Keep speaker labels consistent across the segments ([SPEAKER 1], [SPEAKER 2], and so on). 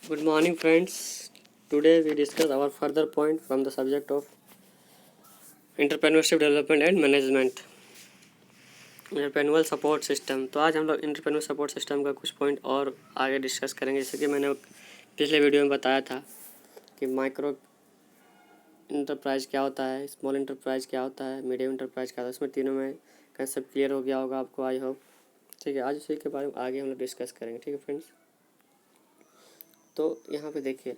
[SPEAKER 1] Good morning, friends. Today we discuss our further point from the subject of entrepreneurship development and management, entrepreneurial support system. तो आज हम लोग entrepreneurial support system का कुछ point और आगे डिस्कस करेंगे। जैसे कि मैंने पिछले वीडियो में बताया था कि माइक्रो इंटरप्राइज क्या होता है, स्मॉल इंटरप्राइज क्या होता है, मीडियम इंटरप्राइज क्या होता है। इसमें तीनों में कंसेप्ट क्लियर हो गया होगा आपको, आई होप। ठीक है, आज उसी के बारे में आगे हम लोग डिस्कस करेंगे। ठीक है फ्रेंड्स, तो यहाँ पे देखिए,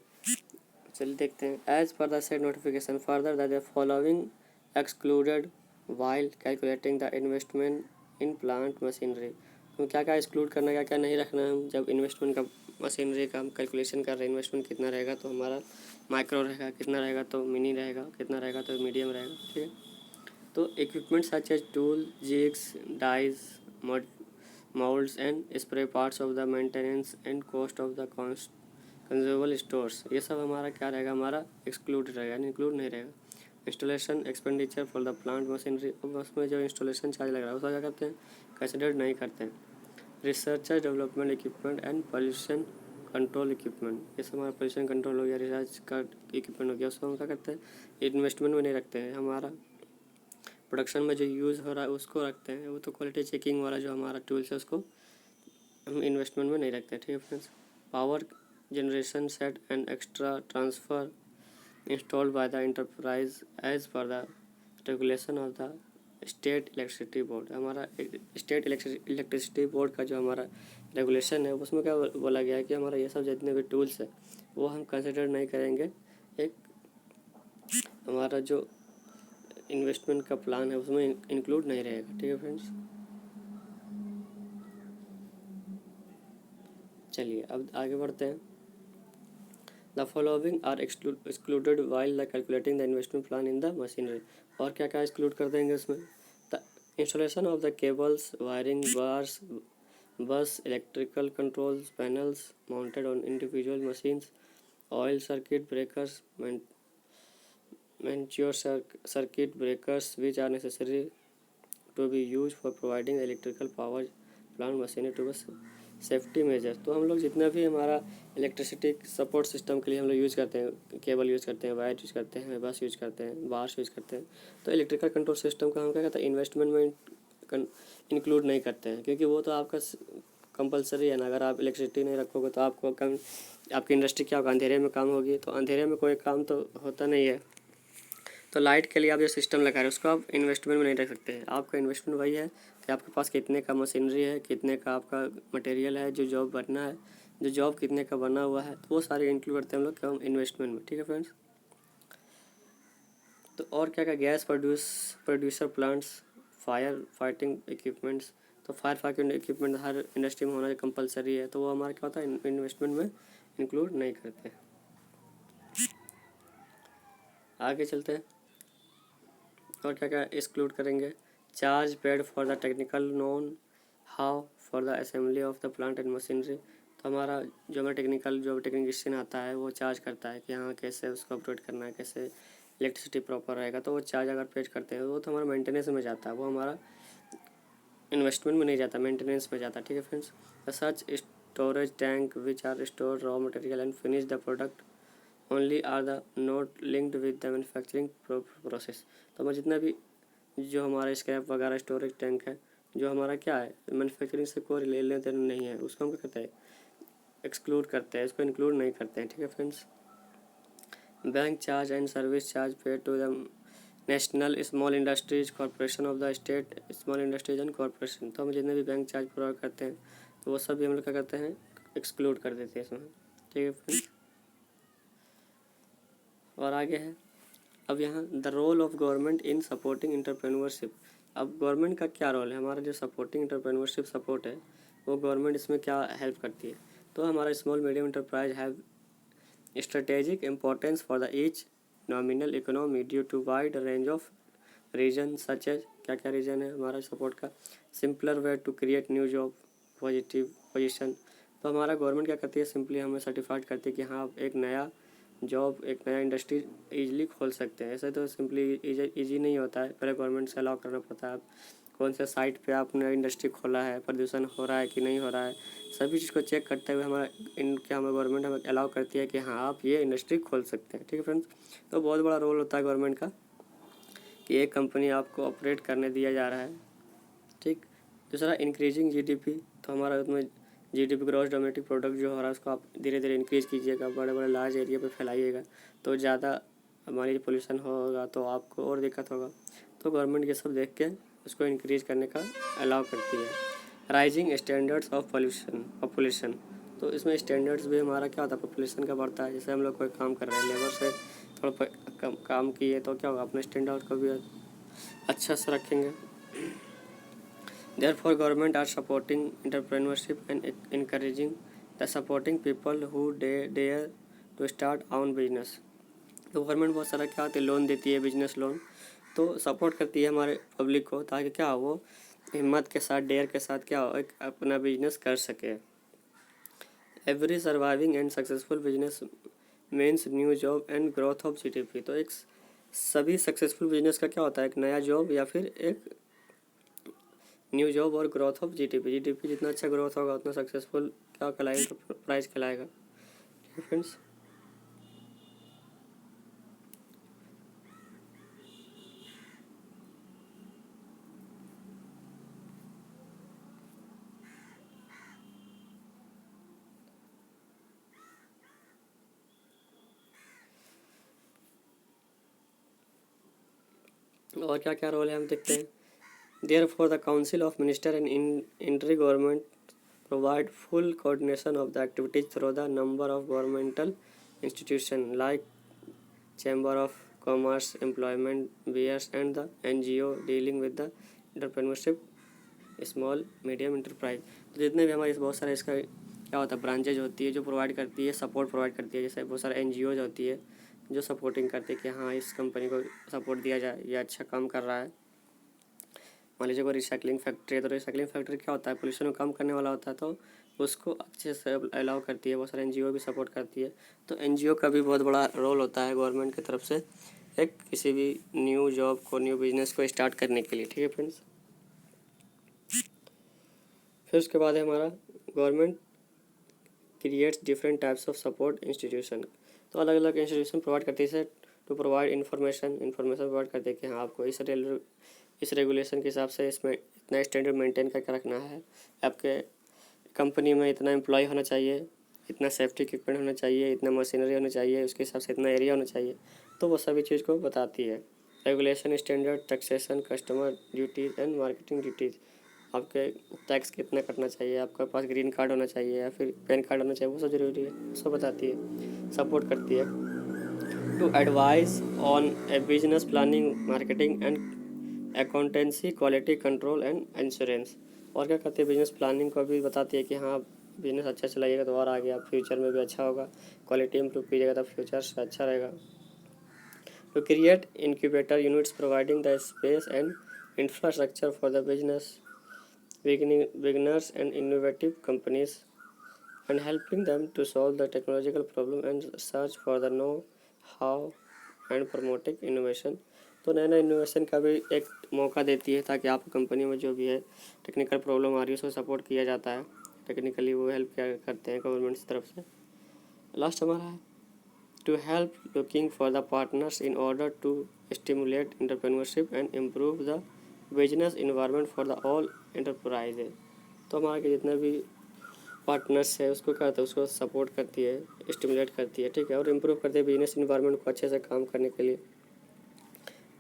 [SPEAKER 1] चलिए देखते हैं। As per the set notification further that the following excluded while calculating the investment in plant machinery. तो क्या क्या एक्सक्लूड करना, क्या क्या नहीं रखना है हम जब इन्वेस्टमेंट का मशीनरी का हम कैलकुलेशन कर रहे हैं। इन्वेस्टमेंट कितना रहेगा तो हमारा माइक्रो रहेगा, कितना रहेगा तो मिनी रहेगा, कितना रहेगा तो मीडियम रहेगा। ठीक है, तो equipment such as tool, jigs, dies, moulds and spare parts of the maintenance and cost of the consumable stores, ये सब हमारा क्या रहेगा, हमारा एक्सक्लूड रहेगा, यानी इंक्लूड नहीं रहेगा। Installation expenditure for the plant machinery, अब उसमें जो इंस्टॉलेशन चार्ज लग रहा है उसका क्या करते हैं, कंसिडर नहीं करते हैं। Research development equipment and pollution control equipment, ये सब हमारा पॉल्यूशन कंट्रोल हो गया, रिसर्च का इक्विपमेंट हो गया, उसको हम क्या करते हैं, इन्वेस्टमेंट में नहीं रखते हैं। हमारा प्रोडक्शन में जो यूज़ हो रहा है उसको रखते हैं। वो तो क्वालिटी चेकिंग वाला जो हमारा टूल्स है उसको हम इन्वेस्टमेंट में नहीं रखते हैं। ठीक है friends, power generation set and extra transfer installed by the enterprise as per the regulation of the state electricity board. हमारा स्टेट इलेक्ट्रिसिटी बोर्ड का जो हमारा रेगुलेशन है उसमें क्या बोला गया है कि हमारा ये सब जितने भी टूल्स है वो हम कंसिडर नहीं करेंगे एक हमारा जो इन्वेस्टमेंट का प्लान है उसमें इंक्लूड नहीं रहेगा। ठीक है फ्रेंड्स, चलिए अब आगे बढ़ते हैं। The following are excluded while the calculating the investment plan in the machinery. और क्या क्या एक्सक्लूड कर देंगे उसमें, the installation of the cables, wiring bars, bus, electrical controls panels mounted on individual machines, oil circuit breakers, mature circuit breakers which are necessary to be use for providing electrical power plant machinery to bus safety measure. तो हम लोग जितना भी हमारा electricity support system के लिए हम लोग यूज़ करते हैं, केबल यूज़ करते हैं, वायर यूज़ करते हैं, बस यूज़ करते हैं, बार्स यूज़ करते हैं, तो इलेक्ट्रिकल कंट्रोल सिस्टम का हम क्या कहते हैं, इन्वेस्टमेंट में इंक्लूड नहीं करते हैं, क्योंकि वो तो आपका कंपलसरी है ना। अगर आप इलेक्ट्रिसिटी नहीं रखोगे तो आपको कम, आपकी इंडस्ट्री क्या होगा, अंधेरे में काम होगी, तो अंधेरे में कोई काम तो होता नहीं है। तो लाइट के लिए आप जो सिस्टम लगा रहे हैं उसको आप इन्वेस्टमेंट में नहीं रख सकते हैं। आपका इन्वेस्टमेंट वही है कि आपके पास कितने का मशीनरी है, कितने का आपका मटेरियल है, जो जॉब बनना है, जो जॉब कितने का बना हुआ है, तो वो सारे इंक्लूड करते हैं हम लोग क्या, इन्वेस्टमेंट में। ठीक है फ्रेंड्स, तो और क्या क्या, gas producer plants, fire fighting equipments. तो फायर फाइटिंग इक्विपमेंट हर इंडस्ट्री में होना कंपलसरी है, तो वो हमारा क्या होता है, इन्वेस्टमेंट में इंक्लूड नहीं करते। आगे चलते हैं और क्या क्या एक्सक्लूड करेंगे। Charge paid for the technical non how for the assembly of the plant and machinery. तो हमारा जो हमारा टेक्निकल जो टेक्नीशियन आता है वो चार्ज करता है कि हाँ कैसे उसको ऑपरेट करना है, कैसे इलेक्ट्रिसिटी प्रॉपर रहेगा, तो वो चार्ज अगर पेड करते हैं वो तो हमारा मेंटेनेंस में जाता है, वो हमारा इन्वेस्टमेंट में नहीं जाता, मेंटेनेंस में जाता है। ठीक है friends, such storage tank which are store raw material and finish the product only are the not linked with the manufacturing process. तो हमारा जितना भी जो हमारा स्क्रैप वगैरह स्टोरेज टैंक है, जो हमारा क्या है, मैन्युफैक्चरिंग से कोई लेन देन नहीं है, उसको हम क्या करते हैं, एक्सक्लूड करते हैं, इसको इंक्लूड नहीं करते हैं। ठीक है friends, bank charge and service charge pay to the national small industries corporation of the state small industries and corporation. तो हम जितने भी बैंक चार्ज प्रोवाइड करते हैं तो वो सब भी हम लोग क्या करते हैं, एक्सक्लूड कर देते हैं इसमें। ठीक है फ्रेंड्स, और आगे है अब यहाँ the role of government in supporting entrepreneurship. अब गवर्नमेंट का क्या रोल है, हमारा जो सपोर्टिंग इंटरप्रेन्योरशिप सपोर्ट है वो गवर्नमेंट इसमें क्या हेल्प करती है। तो हमारा small medium enterprise have strategic importance for the each nominal economy due to wide range of reason such as, क्या क्या रीजन है हमारा सपोर्ट का, simpler way to create new job, positive position. तो हमारा गवर्नमेंट क्या करती है, सिंपली हमें सर्टिफाइड करती है कि हाँ आप एक नया जॉब, एक नया इंडस्ट्री ईजिली खोल सकते हैं। ऐसे तो सिंपली ईजी नहीं होता है, पहले गवर्नमेंट से अलाउ करना पड़ता है। कौन से साइट पे आपने इंडस्ट्री खोला है, प्रदूषण हो रहा है कि नहीं हो रहा है, सभी चीज़ को चेक करते हुए हमारा इनके हमें गवर्नमेंट हमें अलाउ करती है कि हाँ आप ये इंडस्ट्री खोल सकते हैं। ठीक है फ्रेंड्स, तो बहुत बड़ा रोल होता है गवर्नमेंट का कि एक कंपनी आपको ऑपरेट करने दिया जा रहा है। ठीक, दूसरा इंक्रीजिंग जीडीपी, तो हमारा उसमें जीडीपी ग्रॉस डोमेस्टिक प्रोडक्ट जो हो रहा है उसको आप धीरे धीरे इंक्रीज कीजिएगा, बड़े बड़े लार्ज एरिया पे फैलाइएगा, तो ज़्यादा मान लीजिए पोल्यूशन होगा तो आपको और दिक्कत होगा। तो गवर्नमेंट ये सब देख के उसको इंक्रीज करने का अलाउ करती है। राइजिंग स्टैंडर्ड्स ऑफ पॉपुलेशन, तो इसमें स्टैंडर्ड्स भी हमारा क्या होता है, पॉपुलेशन का बढ़ता है। जैसे हम लोग कोई काम कर रहे हैं, लेबर से थोड़ा कम काम किए तो क्या होगा, अपने स्टैंडर्ड को भी अच्छा से रखेंगे। Therefore, government are supporting entrepreneurship and encouraging the supporting people who dare to start own business। तो गवर्नमेंट बहुत सारा क्या होता है, लोन देती है, बिजनेस लोन, तो सपोर्ट करती है हमारे पब्लिक को, ताकि क्या हो, वो हिम्मत के साथ, डेयर के साथ क्या हो, एक अपना बिजनेस कर सके। Every surviving and successful business means new job and growth of GDP. तो एक सभी सक्सेसफुल बिजनेस का क्या होता है, एक नया जॉब या फिर एक न्यू जॉब और ग्रोथ ऑफ जीडीपी। जीडीपी जितना अच्छा ग्रोथ होगा उतना सक्सेसफुल क्या कहलाएगा, एंटरप्राइज कहलाएगा। ठीक है फ्रेंड्स, और क्या क्या रोल है हम देखते हैं। Therefore, the Council of Ministers and Inter-Government provide full coordination of the activities through the number of governmental institutions like Chamber of Commerce, Employment Bureaus, and the NGO dealing with the entrepreneurship, small medium enterprise. तो जितने भी हमारे बहुत सारे इसका क्या होता है, ब्रांचेज होती है जो प्रोवाइड करती है, सपोर्ट प्रोवाइड करती है। जैसे बहुत सारे NGOज होती है जो सपोर्टिंग करती है कि हाँ इस कंपनी को सपोर्ट दिया जाए, ये अच्छा काम कर रहा है। मान लीजिए कोई रिसाइकलिंग फैक्ट्री है, तो रिसाइकलिंग फैक्ट्री क्या होता है, पोल्यूशन को कम करने वाला होता है, तो उसको अच्छे से अलाउ करती है। बहुत सारे NGO भी सपोर्ट करती है। तो NGO का भी बहुत बड़ा रोल होता है गवर्नमेंट की तरफ से एक किसी भी न्यू जॉब को, न्यू बिजनेस को स्टार्ट करने के लिए। ठीक है फ्रेंड्स, फिर उसके बाद है हमारा government creates different types of support institution. तो अलग अलग इंस्टीट्यूशन प्रोवाइड करती है टू प्रोवाइड इन्फॉर्मेशन प्रोवाइड करते हैं कि हाँ आपको इस रेगुलेशन के हिसाब से इसमें इतना स्टैंडर्ड मेंटेन करके रखना है, आपके कंपनी में इतना एम्प्लॉय होना चाहिए, इतना सेफ्टी इक्विपमेंट होना चाहिए, इतना मशीनरी होना चाहिए, उसके हिसाब से इतना एरिया होना चाहिए। तो वो सभी चीज़ को बताती है। Regulation, standard, taxation, customer duties and marketing duties, आपके टैक्स कितना कटना चाहिए, आपके पास ग्रीन कार्ड होना चाहिए या फिर पैन कार्ड होना चाहिए, वो सब जरूरी है, सब बताती है, सपोर्ट करती है। To advice on a business planning, marketing and accountancy, quality control and insurance. और क्या करती है, बिजनेस प्लानिंग को भी बताती है कि हाँ बिजनेस अच्छा चलाइएगा तो और आगे आप फ्यूचर में भी अच्छा होगा, क्वालिटी इंप्रूव कीजिएगा तो फ्यूचर से अच्छा रहेगा। To create incubator units providing the space and infrastructure for the business beginners and innovative companies and helping them to solve the technological problem and search for the know-how and promoting innovation। तो नए नए innovation का भी एक मौका देती है ताकि आपकी कंपनी में जो भी है टेक्निकल प्रॉब्लम आ रही है उसको सपोर्ट किया जाता है, टेक्निकली वो हेल्प क्या करते हैं गवर्नमेंट की तरफ से। लास्ट हमारा है to help looking for the partners in order to stimulate entrepreneurship and improve the business environment for the all enterprise. तो हमारे के जितने भी पार्टनर्स है उसको क्या होता है, उसको सपोर्ट करती है, स्टिमुलेट करती है, ठीक है, और इम्प्रूव करती है बिजनेस इन्वायरमेंट को अच्छे से काम करने के लिए,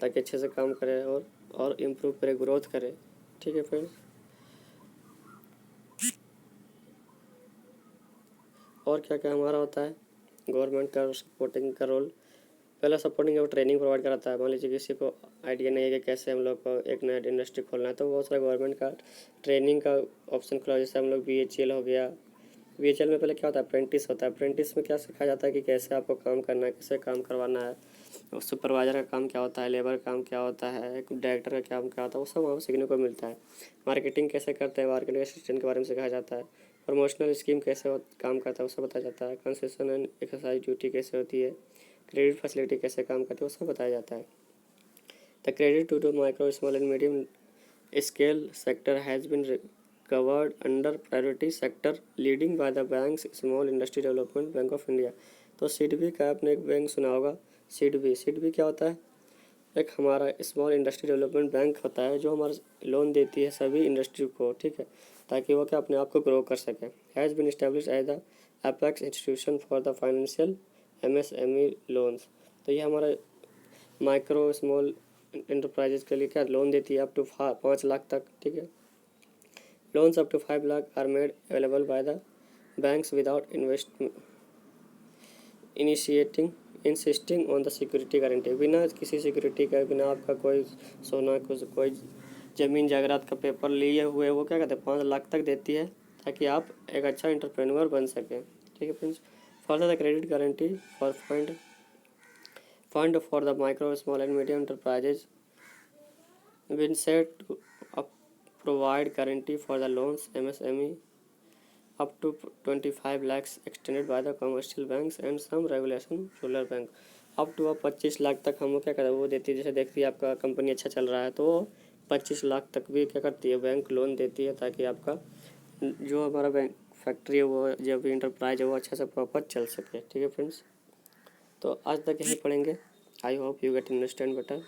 [SPEAKER 1] ताकि अच्छे से काम करे और इम्प्रूव करे, ग्रोथ करे। ठीक है फ्रेंड्स, और क्या क्या हमारा होता है गवर्नमेंट का सपोर्टिंग का रोल। पहला सपोर्टिंग है वो ट्रेनिंग प्रोवाइड कराता है। मान लीजिए किसी को आइडिया नहीं है कि कैसे हम लोग को एक नया इंडस्ट्री खोलना है, तो बहुत सारा गवर्नमेंट का ट्रेनिंग का ऑप्शन खुला। जैसे हम लोग BHEL हो गया, BHEL में पहले क्या होता है, अप्रेंटिस होता है। अप्रेंटिस में क्या सिखाया जाता है कि कैसे आपको काम करना है, कैसे काम करवाना है, और सुपरवाइजर का काम क्या होता है, लेबर का काम क्या होता है, डायरेक्टर का काम क्या होता है, वो सब वहाँ सीखने को मिलता है। मार्केटिंग कैसे करते हैं, मार्केटिंग असिस्टेंट के बारे में सिखाया जाता है। प्रमोशनल स्कीम कैसे काम करता है वो सब बताया जाता है। कंसेशन एंड एक्सरसाइज ड्यूटी कैसे होती है, क्रेडिट फैसिलिटी कैसे काम करती है वो सब बताया जाता है। The credit to micro, small and medium scale sector has been covered under priority sector leading by the banks small industry development bank of India. तो सिडबी का आपने एक बैंक सुना होगा, सिडबी क्या होता है? एक हमारा स्मॉल इंडस्ट्री डेवलपमेंट बैंक होता है जो हमारा लोन देती है सभी इंडस्ट्री को, ठीक है, ताकि वो क्या अपने आप को ग्रो कर सके। Has been establish as the apex institution for the financial MSME loans. तो ये हमारा माइक्रो स्मॉल इंटरप्राइजेज के लिए क्या लोन देती है अप टू 5 लाख तक, ठीक है। Loans up to 5 lakh are made available by the banks without initiating insisting on the security guarantee. बिना किसी सिक्योरिटी का, बिना आपका कोई सोना कोई ज़मीन जायदाद का पेपर लिए हुए वो क्या कहते हैं 5 लाख तक देती है, ताकि आप एक अच्छा एंटरप्रेन्योर बन सकें, ठीक है friends. Further the credit guarantee for fund for the micro small and medium enterprises been set to provide guarantee for the loans MSME up to 25 lakhs extended by the commercial banks and some regulation rural bank। Up to 25 lakh तक हम क्या करते हैं वो देती है। जैसे देखती है आपका कंपनी अच्छा चल रहा है तो 25 लाख तक भी क्या करती है बैंक लोन देती है, ताकि आपका जो हमारा बैंक फैक्ट्री है वो जो भी इंटरप्राइज है वो अच्छा से प्रॉपर चल सके, ठीक है फ्रेंड्स। तो आज तक यही पढ़ेंगे। I hope you get understand better.